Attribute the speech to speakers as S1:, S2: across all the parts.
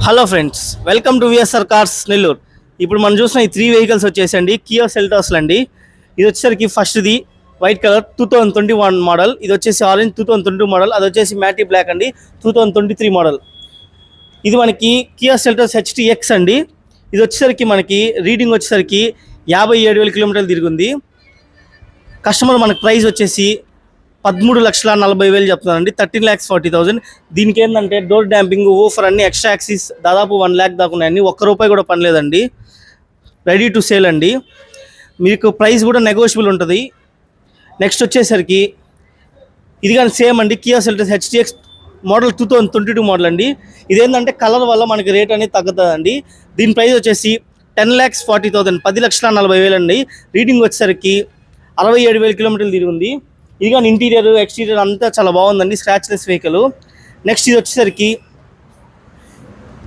S1: Hello friends, welcome to VSR cars Nellore. ఇప్పుడు మనం చూసిన ఈ 3 వెహికల్స్ వచ్చేసండి కియా సెల్టాస్లు అండి. ఇది వచ్చేసరికి ఫస్ట్ది వైట్ కలర్ 2021 మోడల్, ఇది వచ్చేసి ఆరెంజ్ 2022 మోడల్, అది వచ్చేసి మ్యాటీ బ్లాక్ అండి 2023 మోడల్. ఇది మనకి కియా సెల్టాస్ HTX అండి. ఇది వచ్చేసరికి మనకి రీడింగ్ వచ్చేసరికి 57,000 కిలోమీటర్లు తిరిగింది. కస్టమర్ మనకి ప్రైస్ వచ్చేసి 13,40,000 చెప్తున్నారండి, 13,40,000. దీనికి ఏంటంటే డోర్ డ్యాంపింగ్, ఓఫర్ అన్ని ఎక్స్ట్రా యాక్సిస్ దాదాపు 1 lakh దాకా ఉన్నాయండి. ₹1 కూడా పనిలేదండి, రెడీ టు సేల్ అండి. మీకు ప్రైస్ కూడా నెగోషియబుల్ ఉంటుంది. నెక్స్ట్ వచ్చేసరికి ఇది కానీ సేమ్ అండి, Kia Seltos HTX model 2022 model అండి. ఇదేంటంటే కలర్ వల్ల మనకి రేట్ అనేది తగ్గుతుందండి. దీని ప్రైస్ వచ్చేసి 10,40,000, 10,40,000 అండి. రీడింగ్ వచ్చేసరికి 67,000 కిలోమీటర్లు తిరిగింది. ఇది కానీ ఇంటీరియర్ ఎక్స్టీరియర్ అంతా చాలా బాగుందండి, స్క్రాచ్లెస్ వెహికల్. నెక్స్ట్ ఇది వచ్చేసరికి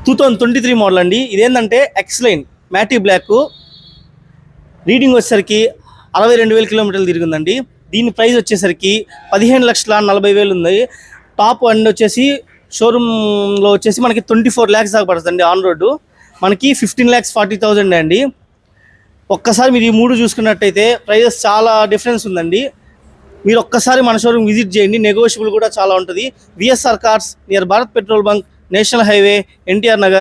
S1: 2023 మోడల్ అండి. ఇదేంటంటే ఎక్స్లైన్ మ్యాటీ బ్లాక్, రీడింగ్ వచ్చేసరికి 62,000 కిలోమీటర్లు తిరిగిందండి. దీని ప్రైస్ వచ్చేసరికి 15,40,000 ఉంది. టాప్ అండ్ వచ్చేసి షోరూంలో వచ్చేసి మనకి 24 lakhs దాకా పడుతుంది. ఆన్ రోడ్డు మనకి 15,40,000 అండి. ఒక్కసారి మీరు ఈ 3 చూసుకున్నట్టయితే ప్రైజెస్ చాలా డిఫరెన్స్ ఉందండి. మీరు ఒక్కసారి మన షోరూమ్ విజిట్ చేయండి, నెగోషియబుల్ కూడా చాలా ఉంటుంది. VSR cars near Bharat petrol bunk, national highway, NTR Nagar.